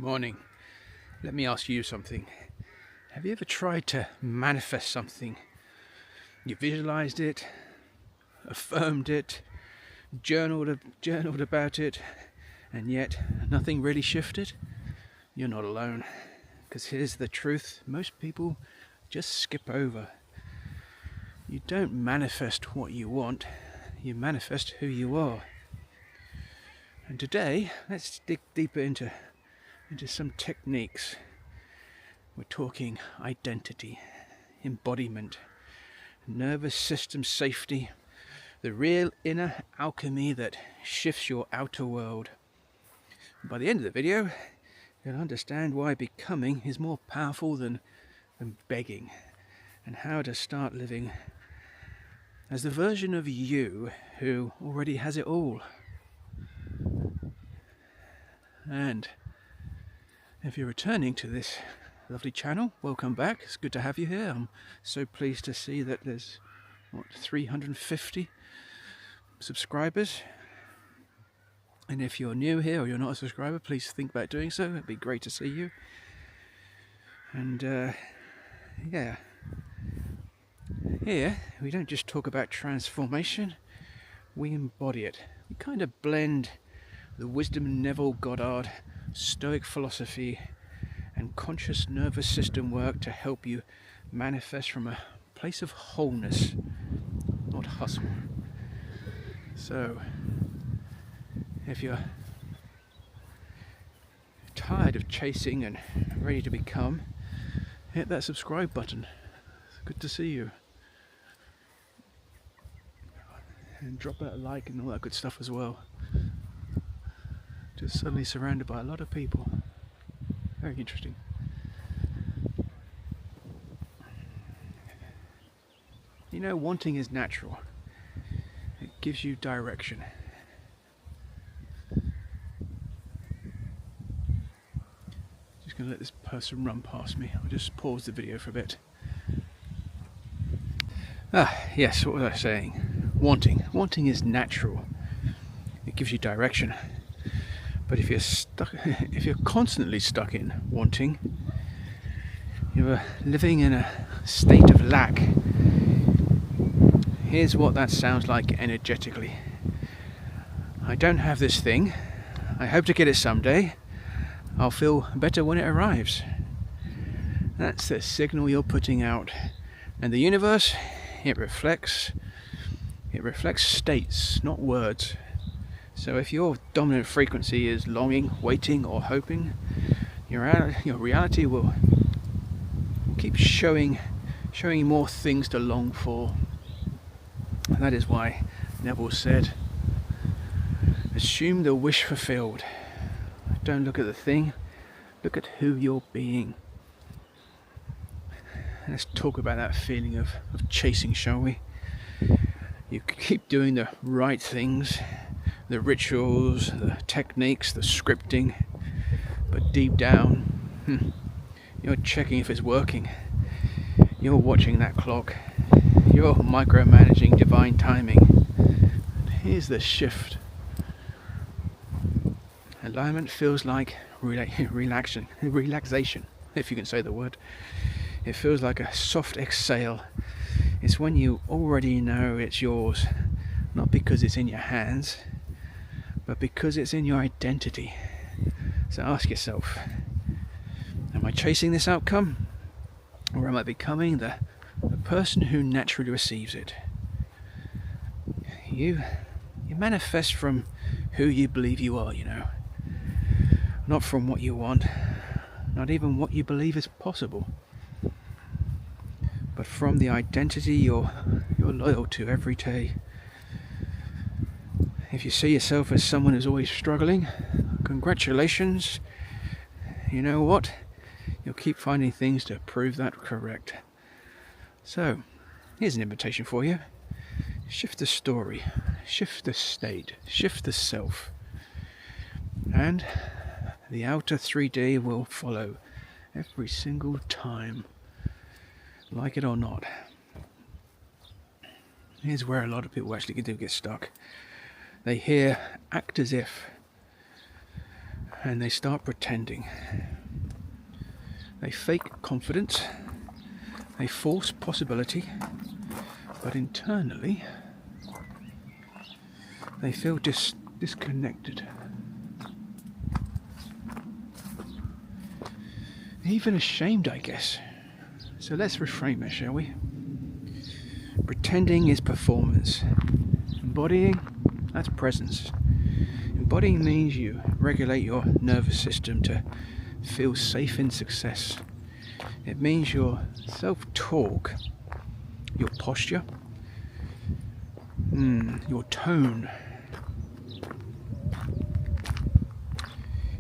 Morning. Let me ask you something. Have you ever tried to manifest something? You visualized it, affirmed it, journaled about it, and yet nothing really shifted? You're not alone. Because here's the truth, most people just skip over. You don't manifest what you want, you manifest who you are. And today, let's dig deeper into some techniques. We're talking identity, embodiment, nervous system safety, the real inner alchemy that shifts your outer world. By the end of the video, you'll understand why becoming is more powerful than begging, and how to start living as the version of you who already has it all. And if you're returning to this lovely channel, welcome back. It's good to have you here. I'm so pleased to see that there's 350 subscribers. And if you're new here or you're not a subscriber, please think about doing so. It'd be great to see you. And here we don't just talk about transformation, we embody it. We kind of blend the wisdom Neville Goddard, Stoic philosophy, and conscious nervous system work to help you manifest from a place of wholeness, not hustle. So, if you're tired of chasing and ready to become, hit that subscribe button. It's good to see you. And drop that a like and all that good stuff as well. Just suddenly surrounded by a lot of people. Very interesting. You know, wanting is natural. It gives you direction. Just going to let this person run past me. I'll just pause the video for a bit. Yes, what was I saying? Wanting is natural. It gives you direction. But if you're constantly stuck in wanting, you're living in a state of lack. Here's what that sounds like energetically. I don't have this thing. I hope to get it someday. I'll feel better when it arrives. That's the signal you're putting out. And the universe, it reflects states, not words. So if your dominant frequency is longing, waiting, or hoping, your reality will keep showing more things to long for. And that is why Neville said, assume the wish fulfilled. Don't look at the thing, look at who you're being. Let's talk about that feeling of chasing, shall we? You keep doing the right things, the rituals, the techniques, the scripting, but deep down, you're checking if it's working. You're watching that clock. You're micromanaging divine timing. And here's the shift. Alignment feels like relaxation, if you can say the word. It feels like a soft exhale. It's when you already know it's yours, not because it's in your hands, but because it's in your identity. So ask yourself, am I chasing this outcome? Or am I becoming the person who naturally receives it? You manifest from who you believe you are, you know. Not from what you want, not even what you believe is possible, but from the identity you're loyal to every day. If you see yourself as someone who's always struggling, congratulations. You know what? You'll keep finding things to prove that correct. So, here's an invitation for you. Shift the story, shift the state, shift the self. And the outer 3D will follow every single time, like it or not. Here's where a lot of people actually do get stuck. They hear act as if. and they start pretending. They fake confidence, they force possibility, but internally they feel disconnected. Even ashamed, I guess. So let's reframe it, shall we? Pretending is performance. Embodying, that's presence. Embodying means you regulate your nervous system to feel safe in success. It means your self-talk, your posture, your tone,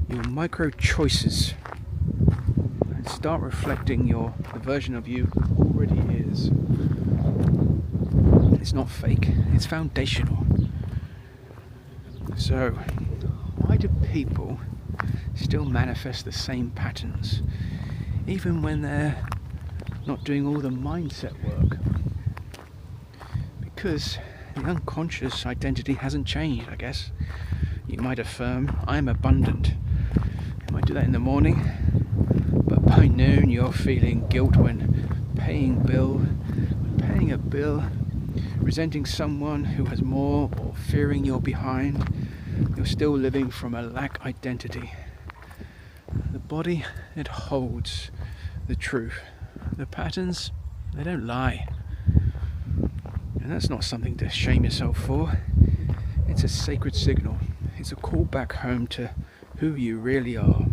your micro choices, and start reflecting the version of you already is. It's not fake, it's foundational. So, why do people still manifest the same patterns, even when they're not doing all the mindset work? Because the unconscious identity hasn't changed, I guess. You might affirm, I'm abundant. You might do that in the morning, but by noon you're feeling guilt when paying a bill, resenting someone who has more, or fearing you're behind. You're still living from a lack identity. The body, it holds the truth. The patterns, they don't lie. And that's not something to shame yourself for. It's a sacred signal. It's a call back home to who you really are.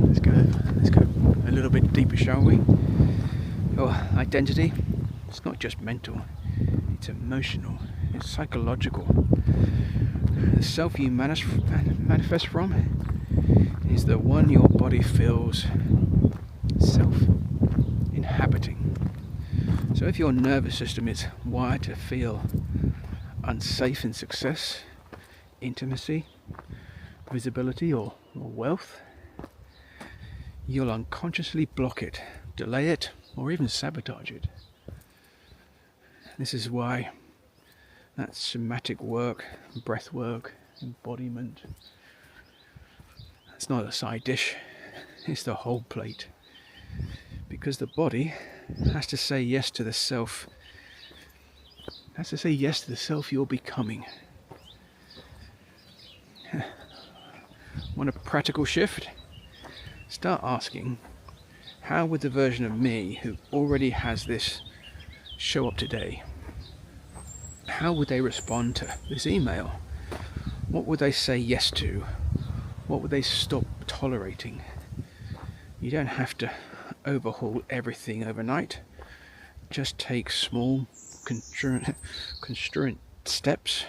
Let's go a little bit deeper, shall we? Your identity, it's not just mental, it's emotional, it's psychological. The self you manifest from is the one your body feels self-inhabiting. So if your nervous system is wired to feel unsafe in success, intimacy, visibility, or wealth, you'll unconsciously block it, delay it, or even sabotage it. This is why that somatic work, breath work, embodiment, it's not a side dish, it's the whole plate. Because the body has to say yes to the self, you're becoming. Want a practical shift? Start asking, how would the version of me who already has this show up today? How would they respond to this email? What would they say yes to? What would they stop tolerating? You don't have to overhaul everything overnight. Just take small, construent steps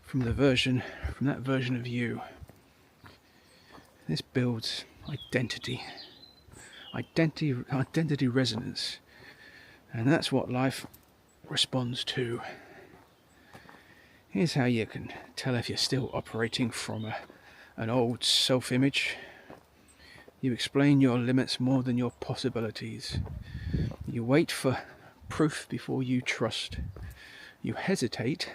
from that version of you. This builds identity resonance, and that's what life responds to. Here's how you can tell if you're still operating from an old self-image. You explain your limits more than your possibilities. You wait for proof before you trust. You hesitate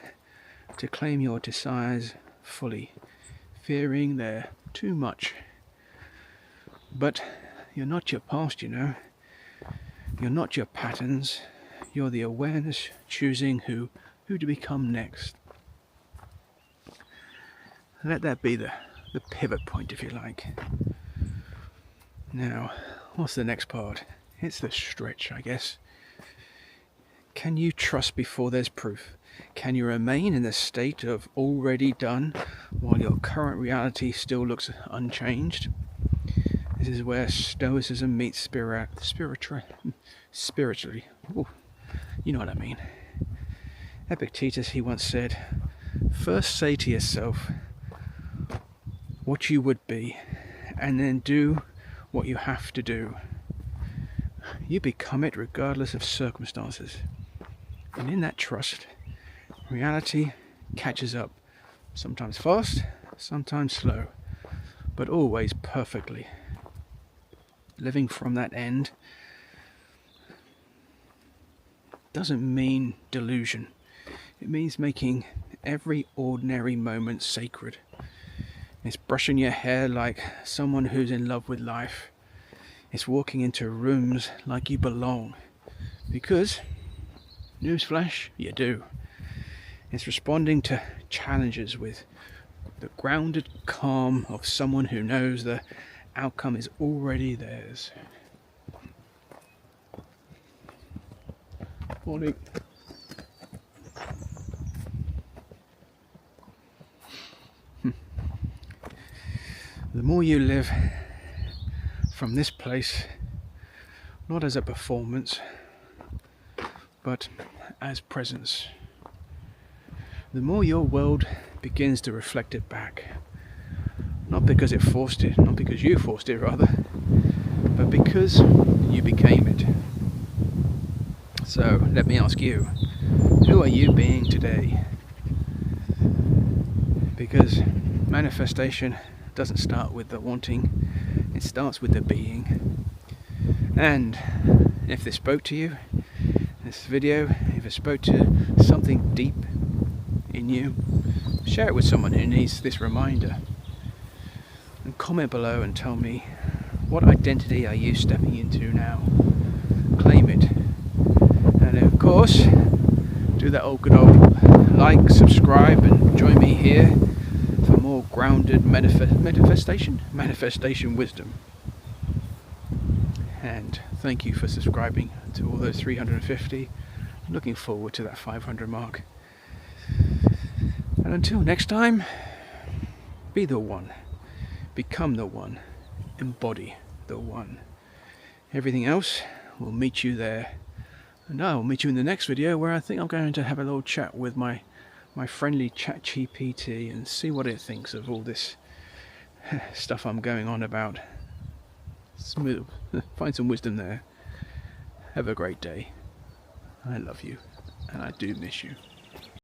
to claim your desires fully, fearing they're too much. But you're not your past, you know. You're not your patterns. You're the awareness choosing who to become next. Let that be the pivot point, if you like. Now, what's the next part? It's the stretch, I guess. Can you trust before there's proof? Can you remain in the state of already done while your current reality still looks unchanged? This is where stoicism meets spiritually. Ooh, you know what I mean. Epictetus, he once said, first say to yourself what you would be, and then do what you have to do. You become it regardless of circumstances. And in that trust, reality catches up. Sometimes fast, sometimes slow, but always perfectly. Living from that end doesn't mean delusion. It means making every ordinary moment sacred. brushing your hair like someone who's in love with life. It's walking into rooms like you belong. Because, newsflash, you do. It's responding to challenges with the grounded calm of someone who knows the outcome is already theirs. Morning. The more you live from this place, not as a performance, but as presence, the more your world begins to reflect it back. Not because it forced it, not because you forced it rather, but because you became it. So let me ask you, who are you being today? Because manifestation doesn't start with the wanting, it starts with the being. And if this spoke to you, this video, if it spoke to something deep in you, share it with someone who needs this reminder. And comment below and tell me, what identity are you stepping into now? Claim it. And of course, do that old good old like, subscribe, and join me here for more grounded manifestation wisdom. And thank you for subscribing to all those 350. I'm looking forward to that 500 mark. And until next time, be the one, become the one, embody the one. Everything else will meet you there. And I will meet you in the next video, where I think I'm going to have a little chat with my friendly ChatGPT and see what it thinks of all this stuff I'm going on about. Smooth. Find some wisdom there. Have a great day. I love you, and I do miss you.